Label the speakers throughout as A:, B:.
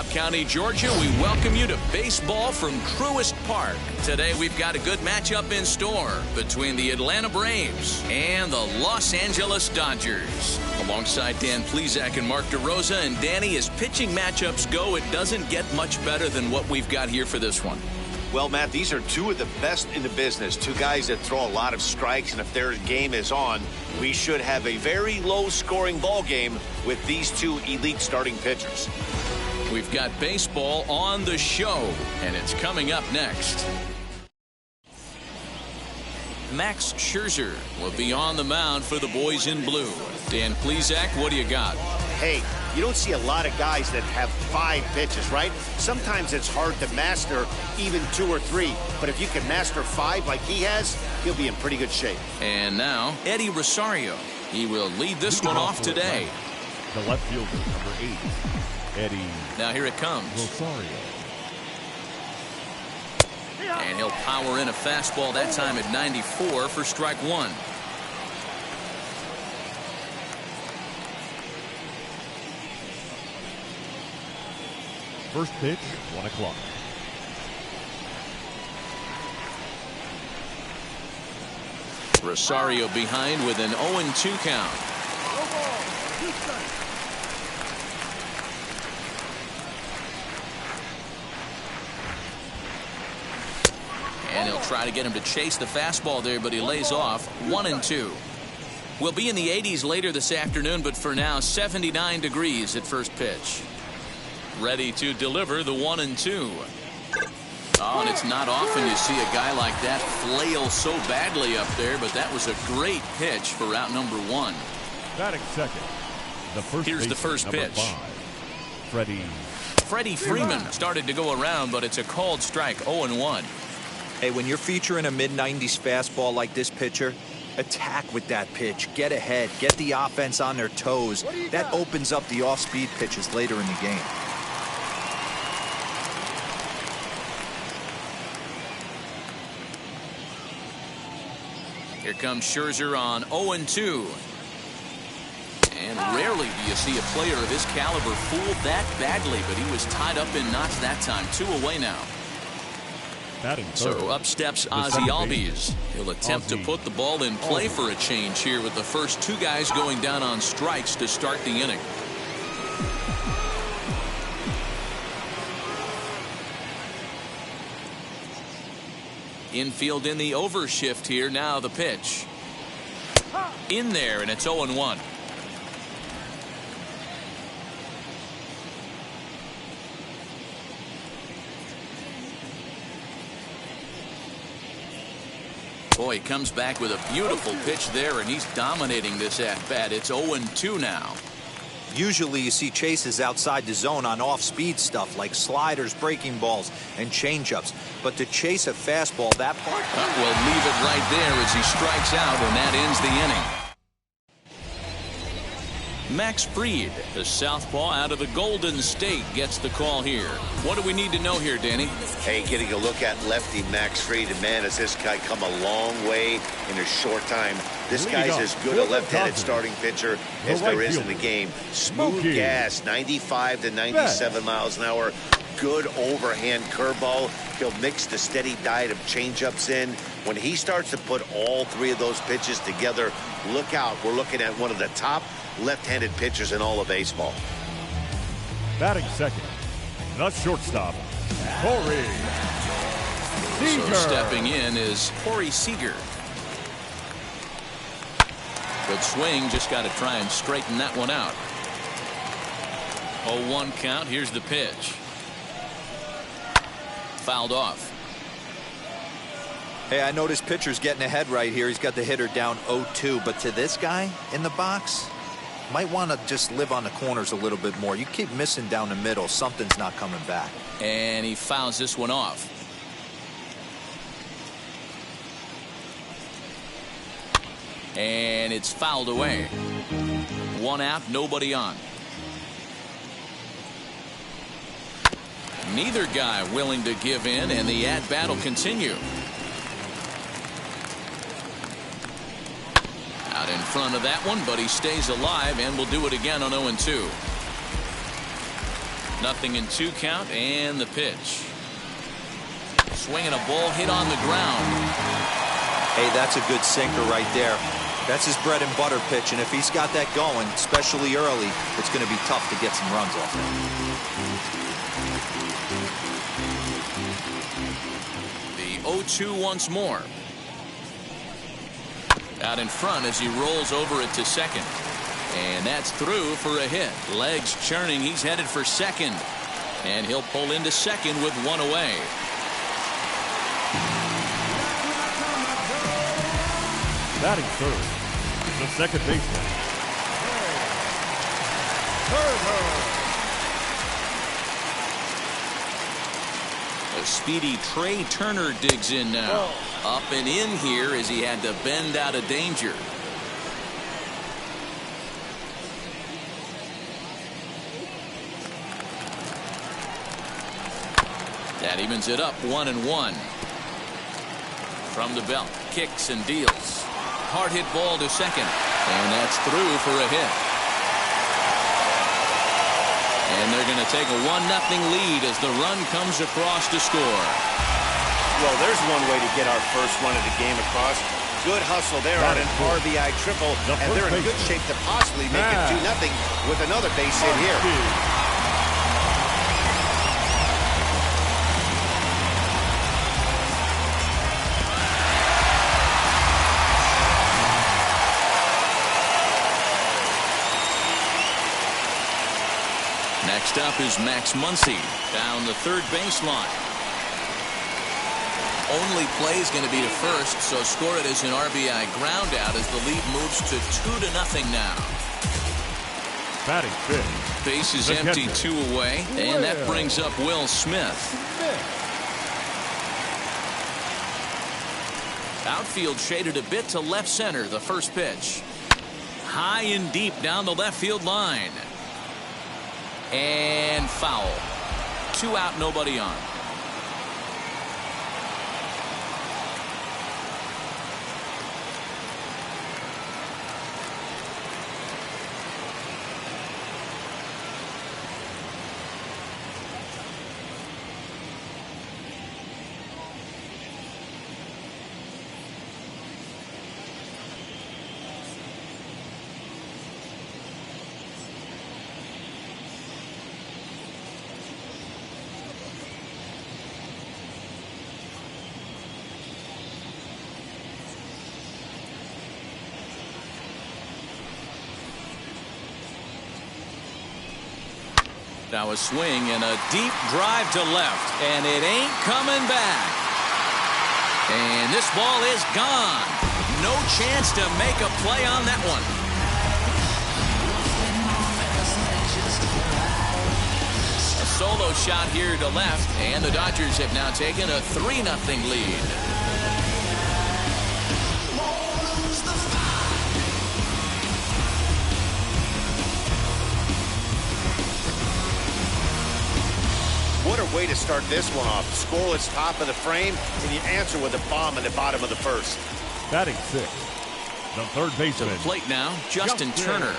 A: County, Georgia, we welcome you to baseball from Truist Park. Today we've got a good matchup in store between the Atlanta Braves and the Los Angeles Dodgers. Alongside Dan Plesac and Mark DeRosa, and Danny, as pitching matchups go, it doesn't get much better than what we've got here for this one.
B: Well, Matt, these are two of the best in the business. Two guys that throw a lot of strikes, and if their game is on, we should have a very low-scoring ball game with these two elite starting pitchers.
A: We've got baseball on the show, and it's coming up next. Max Scherzer will be on the mound for the boys in blue. Dan Plesac, what do you got?
B: Hey, you don't see a lot of guys that have 5 pitches, right? Sometimes it's hard to master even 2 or 3. But if you can master 5 like he has, he'll be in pretty good shape.
A: And now, Eddie Rosario. He will lead this one off today.
C: The left fielder, number 8. Eddie.
A: Now here it comes.
C: Rosario.
A: And he'll power in a fastball, that time at 94 for strike 1.
C: First pitch, 1 o'clock.
A: Rosario behind with an 0-2 count. And he'll try to get him to chase the fastball there, but he lays off. 1-2. We'll be in the 80s later this afternoon, but for now, 79 degrees at first pitch. Ready to deliver the 1-2. Oh, and it's not often you see a guy like that flail so badly up there, but that was a great pitch for out number 1.
C: Batting second.
A: Here's the first pitch.
C: 5.
A: Freddie Freeman started to go around, but it's a called strike. 0-1.
D: Hey, when you're featuring a mid-90s fastball like this pitcher, attack with that pitch. Get ahead. Get the offense on their toes. That opens up the off-speed pitches later in the game.
A: Here comes Scherzer on 0-2. And rarely do you see a player of his caliber fooled that badly, but he was tied up in knots that time. 2 away now. So up steps Ozzie Albies. He'll attempt to put the ball in play for a change here with the first 2 guys going down on strikes to start the inning. Infield in the overshift here. Now the pitch. In there, and it's 0-1. Boy, he comes back with a beautiful pitch there, and he's dominating this at-bat. It's 0-2 now.
D: Usually you see chases outside the zone on off-speed stuff like sliders, breaking balls, and changeups. But to chase a fastball, that part...
A: We'll leave it right there as he strikes out, and that ends the inning. Max Fried, the southpaw out of the Golden State, gets the call here. What do we need to know here, Danny?
B: Hey, getting a look at lefty Max Fried, and man, has this guy come a long way in a short time. This guy's as good a left-handed starting pitcher as there is in the game. Smooth gas, 95 to 97 miles an hour. Good overhand curveball. He'll mix the steady diet of changeups in. When he starts to put all 3 of those pitches together, look out. We're looking at one of the top left-handed pitchers in all of baseball.
C: Batting second. The shortstop, Corey Seager.
A: So stepping in is Corey Seager. Good swing, just got to try and straighten that one out. 0-1 count. Here's the pitch. Fouled off.
D: Hey, I noticed pitcher's getting ahead right here. He's got the hitter down 0-2, but to this guy in the box, might want to just live on the corners a little bit more. You keep missing down the middle, something's not coming back.
A: And he fouls this one off. And it's fouled away. 1 out, nobody on. Neither guy willing to give in, and the at-bat will continue. Out in front of that one, but he stays alive and will do it again on 0-2. 0-2 count, and the pitch. Swinging a ball hit on the ground.
D: Hey, that's a good sinker right there. That's his bread and butter pitch, and if he's got that going, especially early, it's going to be tough to get some runs off him.
A: The 0-2 once more. Out in front as he rolls over it to second. And that's through for a hit. Legs churning. He's headed for second. And he'll pull into second with one away.
C: Batting third, the second baseman.
A: A speedy Trey Turner digs in now. Up and in here as he had to bend out of danger. That evens it up 1-1. From the belt, kicks and deals. Hard hit ball to second, and that's through for a hit. And they're going to take a 1-0 lead as the run comes across to score.
B: Well, there's one way to get our first run of the game across. Good hustle there on an RBI triple, and they're in good shape to possibly make it 2-0 with another base hit here.
A: Next up is Max Muncy down the third baseline. Only play is going to be to first, so score it as an RBI ground out as the lead moves to 2-0 now.
C: Batting fifth.
A: Base is empty, 2 away, and that brings up Will Smith. Outfield shaded a bit to left center, the first pitch. High and deep down the left field line. And foul. 2 out, nobody on. Now a swing and a deep drive to left, and it ain't coming back. And this ball is gone. No chance to make a play on that one. A solo shot here to left, and the Dodgers have now taken a 3-0 lead.
B: What a way to start this one off. Scoreless top of the frame, and you answer with a bomb in the bottom of the first.
C: Batting sixth, the third baseman.
A: To the plate now, Justin Turner.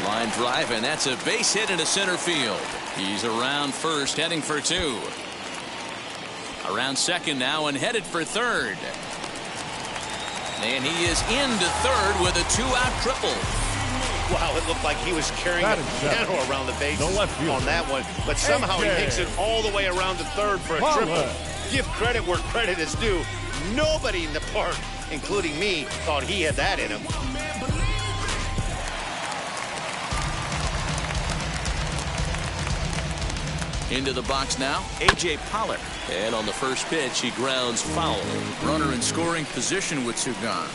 A: Line drive, and that's a base hit into center field. He's around first, heading for 2. Around second now, and headed for third. And he is into third with a 2-out triple.
B: Wow, it looked like he was carrying a piano around the bases on that one, but somehow he makes it all the way around to third for a triple. Give credit where credit is due. Nobody in the park, including me, thought he had that in him.
A: Into the box now, A.J. Pollock. And on the first pitch, he grounds foul. Runner in scoring position with 2 gone.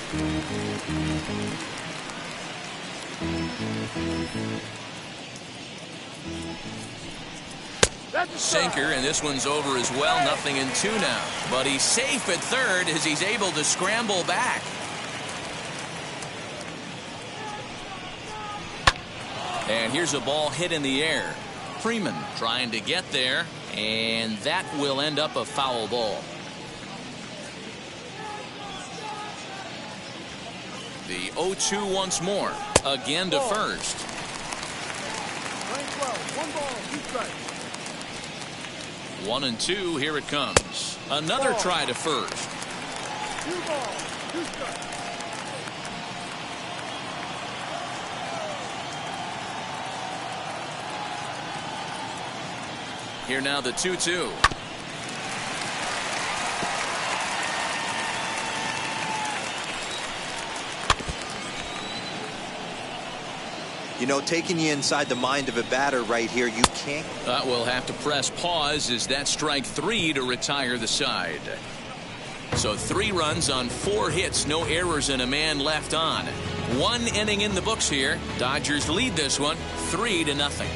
A: Sinker, and this one's over as well. 0-2 now. But he's safe at third as he's able to scramble back. And here's a ball hit in the air. Freeman trying to get there, and that will end up a foul ball. The 0-2 once more. Again to first. 1-2. Here it comes. Another try to first. Here now the 2-2.
D: You know, taking you inside the mind of a batter right here, you can't.
A: We'll have to press pause as that strike 3 to retire the side. So 3 runs on 4 hits, no errors, and a man left on. 1 inning in the books here. Dodgers lead this one 3-0.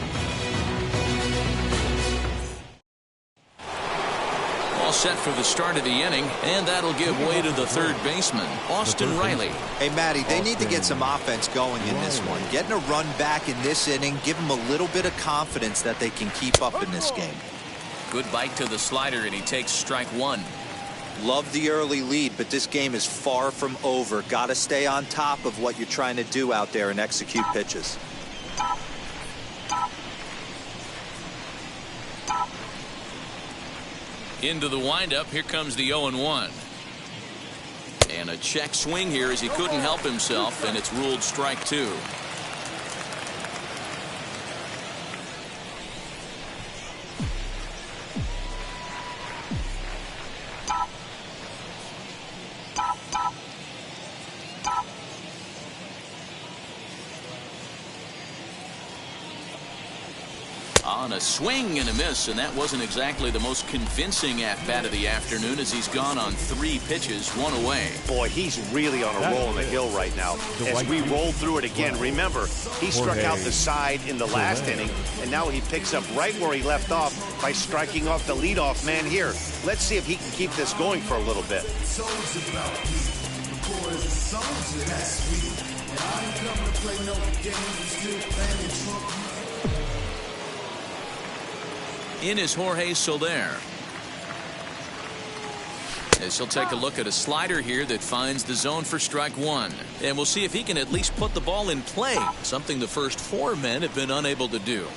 A: All set for the start of the inning, and that'll give way to the third baseman, Austin Riley.
D: Hey, Matty, they need to get some offense going in this one. Getting a run back in this inning, give them a little bit of confidence that they can keep up in this game.
A: Good bite to the slider, and he takes strike 1.
D: Love the early lead, but this game is far from over. Got to stay on top of what you're trying to do out there and execute pitches.
A: Into the windup. Here comes the 0-1. And a check swing here as he couldn't help himself, and it's ruled strike 2. On a swing and a miss, and that wasn't exactly the most convincing at-bat of the afternoon as he's gone on 3 pitches, 1 away.
B: Boy, he's really on a roll in the hill right now. As we roll through it again, remember, he struck out the side in the last inning, and now he picks up right where he left off by striking off the leadoff man here. Let's see if he can keep this going for a little bit.
A: In is Jorge Soler. As he'll take a look at a slider here that finds the zone for strike 1. And we'll see if he can at least put the ball in play, something the first 4 men have been unable to do.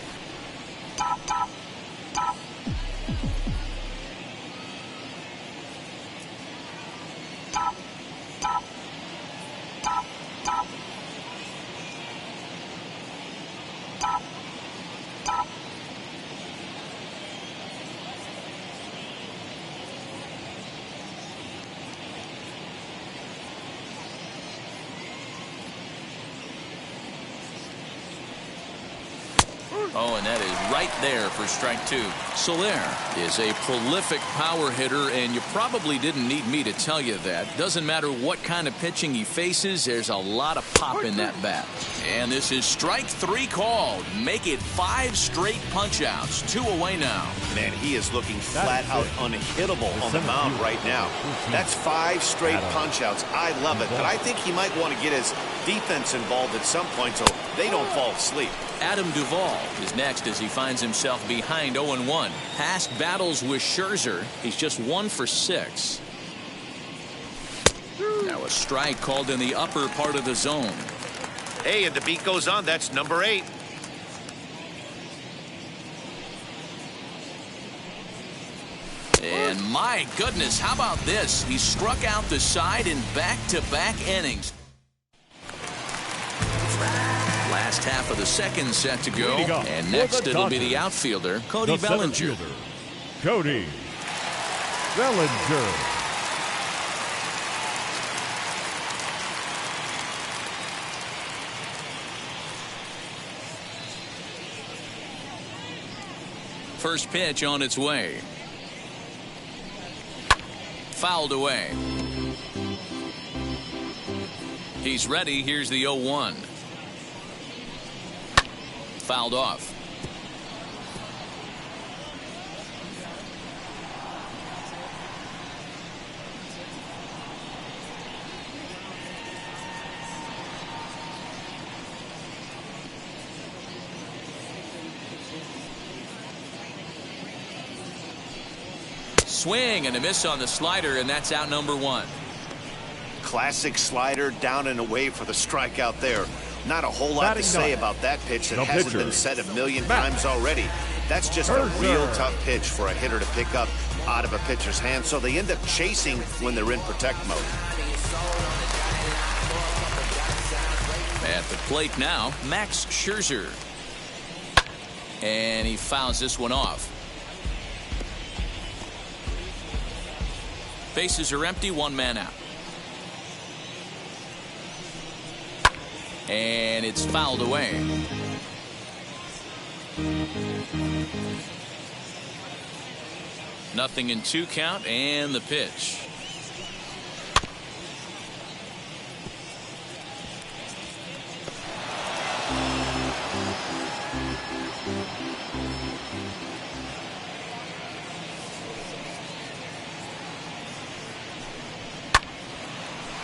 A: Oh, and that is right there for strike 2. Soler is a prolific power hitter, and you probably didn't need me to tell you that. Doesn't matter what kind of pitching he faces, there's a lot of pop in that bat. And this is strike 3 called. Make it 5 straight punch-outs. 2 away now.
B: Man, he is looking flat out unhittable on the mound right now. That's 5 straight punch-outs. I love it, but I think he might want to get his defense involved at some point so they don't fall asleep.
A: Adam Duvall is next as he finds himself behind 0-1. Past battles with Scherzer, he's just 1 for 6. Now a strike called in the upper part of the zone.
B: Hey, and the beat goes on. That's number 8.
A: And my goodness, how about this? He struck out the side in back-to-back innings. Last half of the second set to go, and next it'll be the outfielder, Cody Bellinger.
C: Cody Bellinger.
A: First pitch on its way. Fouled away. He's ready. Here's the 0-1. Fouled off. Swing and a miss on the slider, and that's out number 1.
B: Classic slider down and away for the strikeout there. Not a whole lot to say about that pitch that hasn't been said a million times already. That's just a real tough pitch for a hitter to pick up out of a pitcher's hand, so they end up chasing when they're in protect mode.
A: At the plate now, Max Scherzer. And he fouls this one off. Bases are empty, one man out. And it's fouled away. Nothing in 2 count, and the pitch.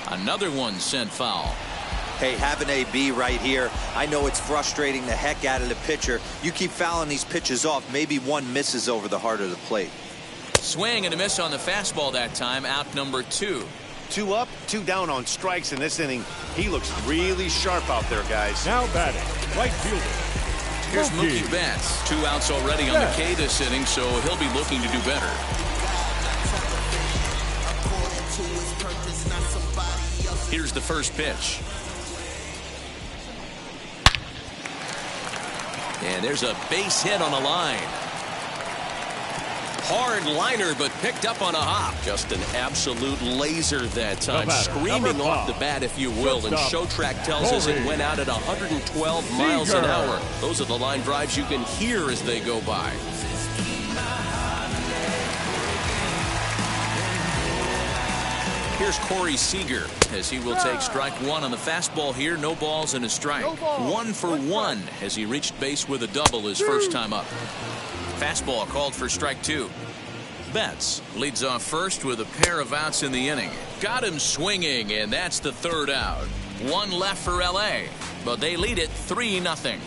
A: Another one sent foul.
D: Hey, have an AB right here. I know it's frustrating the heck out of the pitcher. You keep fouling these pitches off, maybe one misses over the heart of the plate.
A: Swing and a miss on the fastball that time. Out number 2.
B: 2 up, 2 down on strikes in this inning. He looks really sharp out there, guys.
C: Now batting, right fielder.
A: Here's Mookie Betts. 2 outs already on the K this inning, so he'll be looking to do better. Here's the first pitch. And there's a base hit on the line. Hard liner, but picked up on a hop. Just an absolute laser that time. Screaming off the bat, if you will. And Showtrack tells us it went out at 112 miles an hour. Those are the line drives you can hear as they go by. Here's Corey Seager as he will take strike 1 on the fastball here. No balls and a strike. 1 for 1 as he reached base with a double his first time up. Fastball called for strike 2. Betts leads off first with a pair of outs in the inning. Got him swinging, and that's the 3rd out. 1 left for LA, but they lead it 3-0.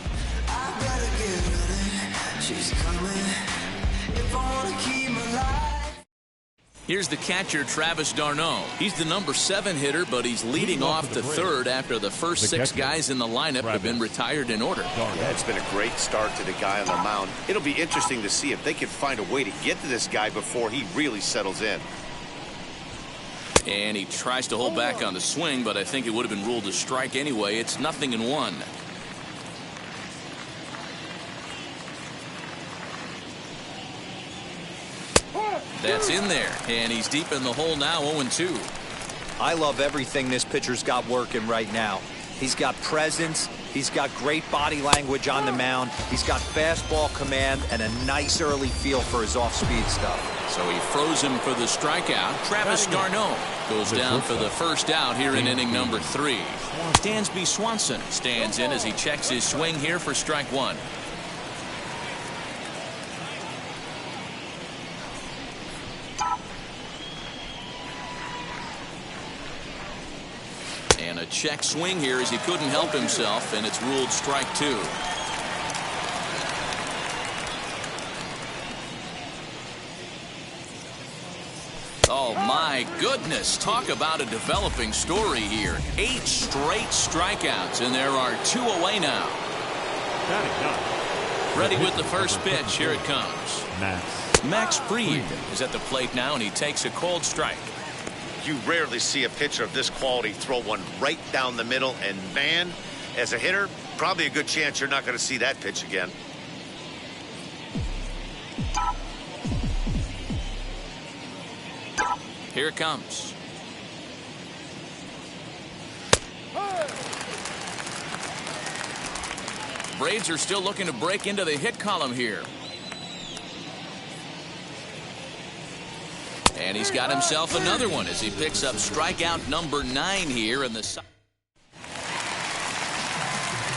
A: Here's the catcher, Travis d'Arnaud. He's the number 7 hitter, but he's leading off the 3rd after the first 6 guys in the lineup have been retired in order.
B: Yeah, it's been a great start to the guy on the mound. It'll be interesting to see if they can find a way to get to this guy before he really settles in.
A: And he tries to hold back on the swing, but I think it would have been ruled a strike anyway. It's 0-1. That's in there, and he's deep in the hole now, 0-2.
D: I love everything this pitcher's got working right now. He's got presence. He's got great body language on the mound. He's got fastball command and a nice early feel for his off-speed stuff.
A: So he froze him for the strikeout. Travis d'Arnaud goes down for the first out here in inning number 3. Dansby Swanson stands in as he checks his swing here for strike 1. And a check swing here as he couldn't help himself, and it's ruled strike 2. Oh my goodness, talk about a developing story here. 8 straight strikeouts, and there are 2 away now. Ready with the first pitch. Here it comes. Max Fried is at the plate now, and he takes a cold strike.
B: You rarely see a pitcher of this quality throw one right down the middle, and man, as a hitter, probably a good chance you're not going to see that pitch again.
A: Here it comes. Braves are still looking to break into the hit column here. And he's got himself another one as he picks up strikeout number 9 here in the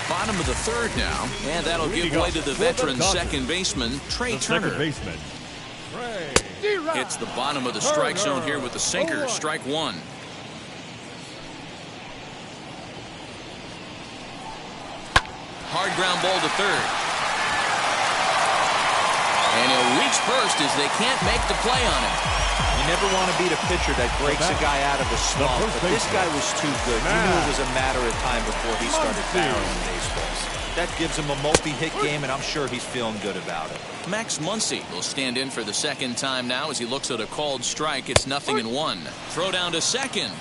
A: bottom of the 3rd now. And that'll give way to the veteran second baseman, Trey Turner. Hits the bottom of the strike zone here with the sinker. Strike 1. Hard ground ball to 3rd. And he'll reach first as they can't make the play on him.
D: You never want to beat a pitcher that breaks a guy out of a slump, but this guy was too good. You knew it was a matter of time before he started barreling baseballs. That gives him a multi-hit game, and I'm sure he's feeling good about it.
A: Max Muncy will stand in for the second time now as he looks at a called strike. It's 0-1. Throw down to second.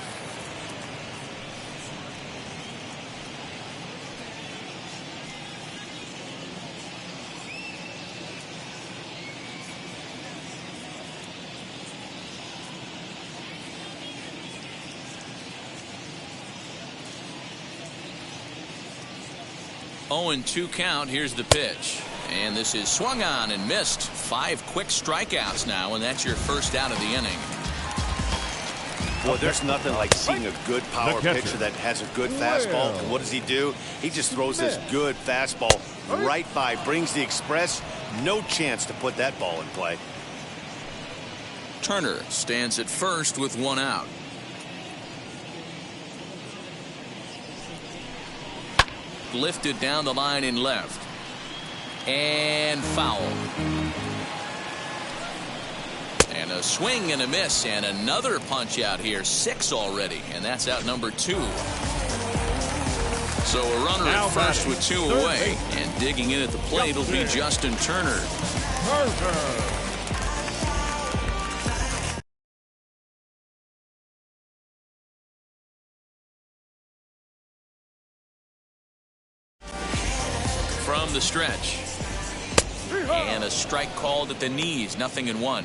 A: Oh, and 2 count. Here's the pitch. And this is swung on and missed. 5 quick strikeouts now, and that's your first out of the inning.
B: Well, there's nothing like seeing a good power pitcher that has a good fastball. And what does he do? He just throws this good fastball right by, brings the express. No chance to put that ball in play.
A: Turner stands at first with 1 out. Lifted down the line in left. And foul. And a swing and a miss and another punch out here. 6 already, and that's out number 2. So a runner at first with 2 away, and digging in at the plate will be Justin Turner. From the stretch. And a strike called at the knees. 0-1.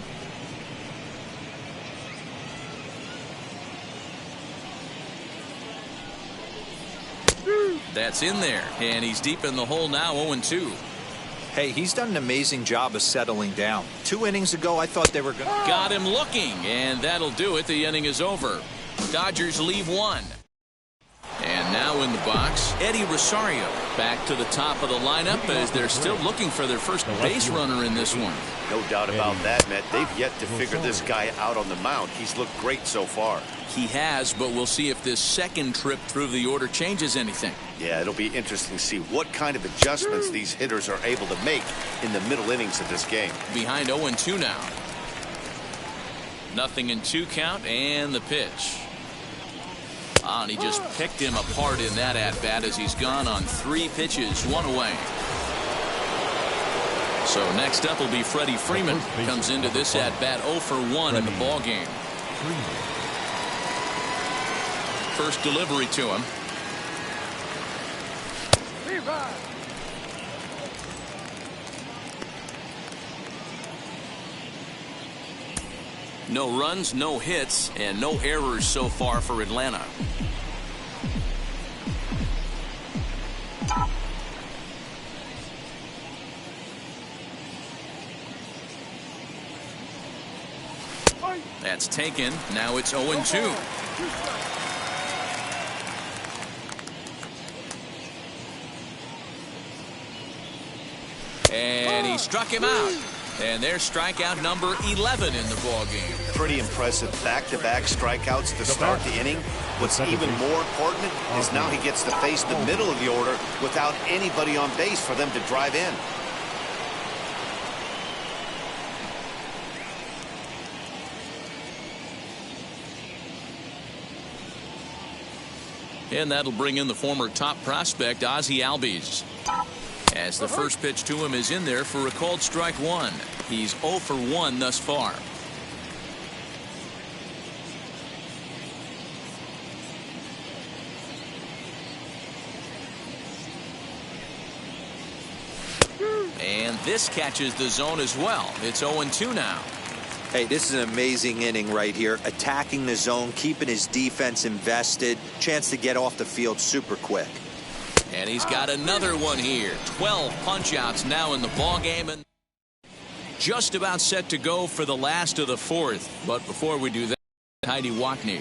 A: That's in there, and he's deep in the hole now. 0-2.
D: Hey, he's done an amazing job of settling down. 2 innings ago, I thought they were going to...
A: Got him looking, and that'll do it. The inning is over. Dodgers leave 1. And now in the box, Eddie Rosario back to the top of the lineup as they're still looking for their first base runner in this one.
B: No doubt about that, Matt. They've yet to figure this guy out on the mound. He's looked great so far.
A: He has, but we'll see if this second trip through the order changes anything.
B: Yeah, it'll be interesting to see what kind of adjustments these hitters are able to make in the middle innings of this game.
A: Behind 0-2 now. 0-2 count, and the pitch. And he just picked him apart in that at-bat as he's gone on 3 pitches, 1 away. So next up will be Freddie Freeman. Comes into this at-bat 0 for 1 in the ballgame. First delivery to him. No runs, no hits, and no errors so far for Atlanta. That's taken. Now it's 0-2. And he struck him out. And there's strikeout number 11 in the ballgame.
B: Pretty impressive back-to-back strikeouts to start the inning. What's even more important is now he gets to face the middle of the order without anybody on base for them to drive in.
A: And that'll bring in the former top prospect, Ozzie Albies. As the first pitch to him is in there for a called strike 1. He's 0 for 1 thus far. And this catches the zone as well. It's 0-2 now.
D: Hey, this is an amazing inning right here. Attacking the zone, keeping his defense invested. Chance to get off the field super quick.
A: And he's got another one here. 12 punch-outs now in the ballgame, and just about set to go for the last of the 4th. But before we do that, Heidi Wackney.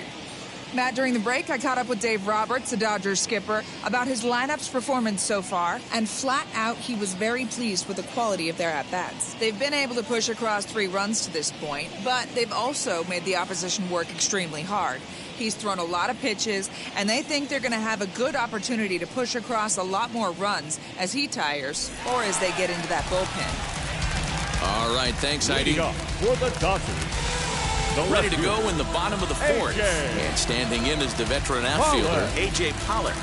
E: Matt, during the break, I caught up with Dave Roberts, the Dodgers skipper, about his lineup's performance so far, and flat out, he was very pleased with the quality of their at-bats. They've been able to push across 3 runs to this point, but they've also made the opposition work extremely hard. He's thrown a lot of pitches, and they think they're going to have a good opportunity to push across a lot more runs as he tires or as they get into that bullpen.
A: All right, thanks, Heidi.
C: For the Dodgers,
A: ready to go in the bottom of the 4th. And standing in is the veteran outfielder, A.J. Pollard.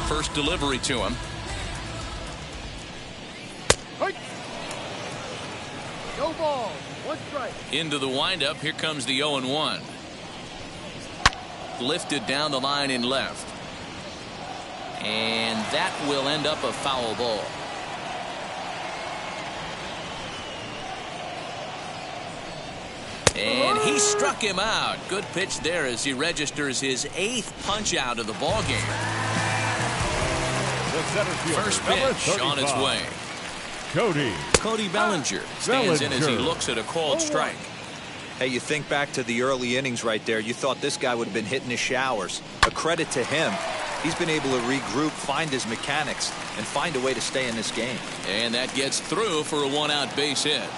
A: First delivery to him.
C: No ball. 1 strike.
A: Into the windup. Here comes the 0-1. Lifted down the line in left. And that will end up a foul ball. And he struck him out. Good pitch there as he registers his 8th punch out of the ball game. First pitch on its way. Cody Bellinger stands in as he looks at a called strike.
D: Hey, you think back to the early innings right there. You thought this guy would have been hitting his showers. A credit to him. He's been able to regroup, find his mechanics, and find a way to stay in this game.
A: And that gets through for a 1-out base hit.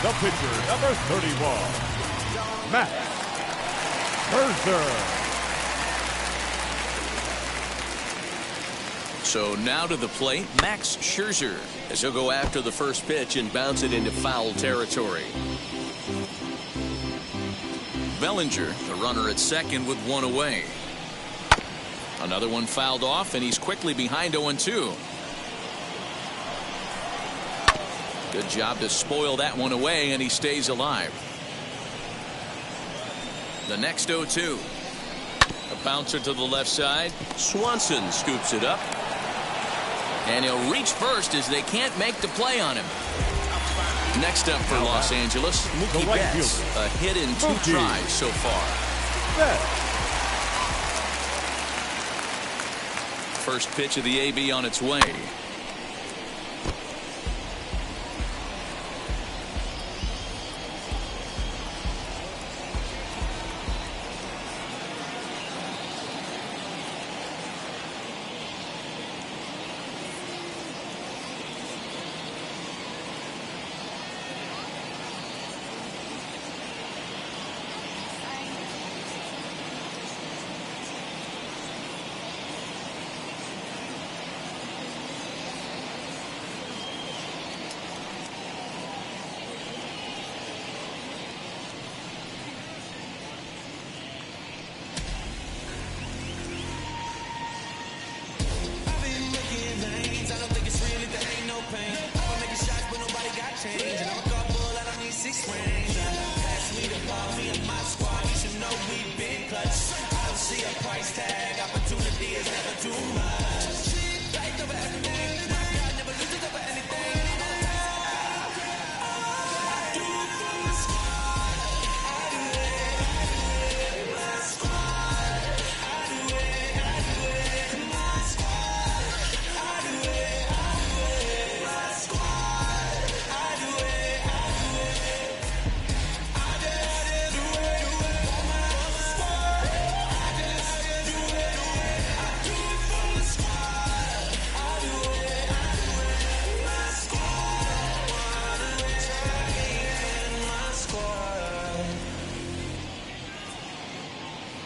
C: The pitcher, number 31, Max Scherzer.
A: So now to the plate, Max Scherzer, as he'll go after the first pitch and bounce it into foul territory. Bellinger, the runner at second with 1 away. Another one fouled off, and he's quickly behind 0-2. Good job to spoil that one away, and he stays alive. The next 0-2. A bouncer to the left side. Swanson scoops it up. And he'll reach first as they can't make the play on him. Next up for Los Angeles, Mookie Betts. A hit in 2 tries so far. First pitch of the AB on its way.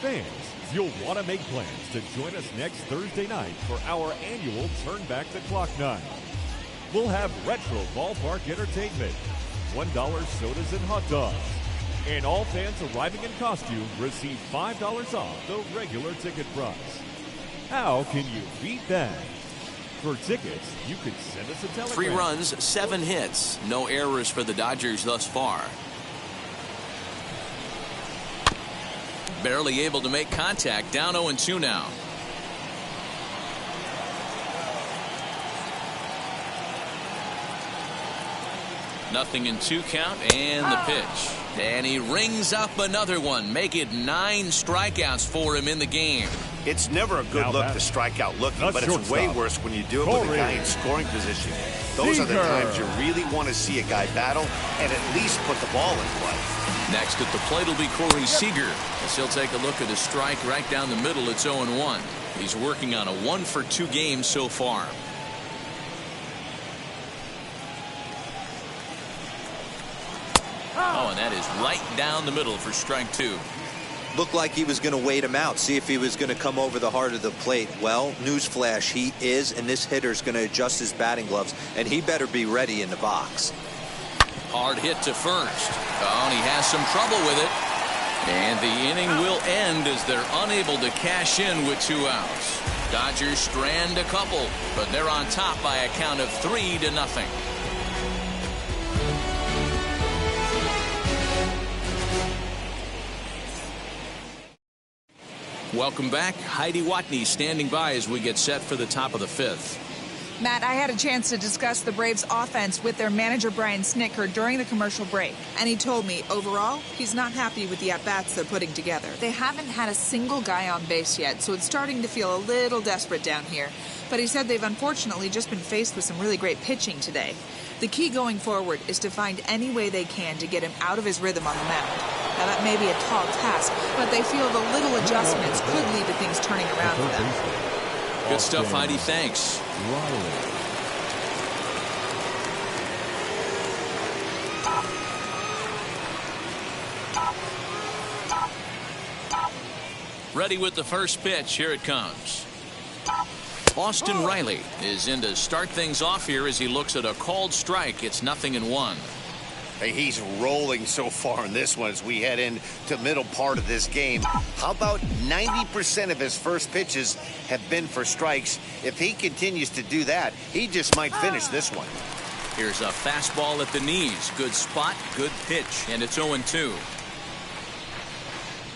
C: Fans, you'll want to make plans to join us next Thursday night for our annual Turn Back the Clock night. We'll have retro ballpark entertainment, $1 sodas and hot dogs, and all fans arriving in costume receive $5 off the regular ticket price. How can you beat that? For tickets, you can send us a telegram.
A: 3 runs, 7 hits. No errors for the Dodgers thus far. Barely able to make contact. Down 0-2 now. Nothing in 2 count, and the pitch. And he rings up another one. Make it 9 strikeouts for him in the game.
B: It's never a good look to strike out looking, but it's way worse when you do it with a guy in scoring position. Those are the times you really want to see a guy battle and at least put the ball in play.
A: Next at the plate will be Corey Seager, as he'll take a look at a strike right down the middle. It's 0-1. He's working on a 1-for-2 game so far. Oh, and that is right down the middle for strike 2.
D: Looked like he was going to wait him out, see if he was going to come over the heart of the plate. Well, newsflash, he is, and this hitter's going to adjust his batting gloves, and he better be ready in the box.
A: Hard hit to first. Oh, and he has some trouble with it. And the inning will end as they're unable to cash in with 2 outs. Dodgers strand a couple, but they're on top by a count of 3-0. Welcome back. Heidi Watney standing by as we get set for the top of the 5th.
E: Matt, I had a chance to discuss the Braves' offense with their manager, Brian Snitker, during the commercial break. And he told me, overall, he's not happy with the at-bats they're putting together. They haven't had a single guy on base yet, so it's starting to feel a little desperate down here. But he said they've unfortunately just been faced with some really great pitching today. The key going forward is to find any way they can to get him out of his rhythm on the mound. Now, that may be a tall task, but they feel the little adjustments could lead to things turning around for them.
A: Good stuff, Heidi. Thanks. Ready with the first pitch. Here it comes. Austin Riley is in to start things off here as he looks at a called strike. It's 0-1.
B: Hey, he's rolling so far in this one as we head into middle part of this game. How about 90% of his first pitches have been for strikes? If he continues to do that, he just might finish this one.
A: Here's a fastball at the knees. Good spot, good pitch, and it's 0-2.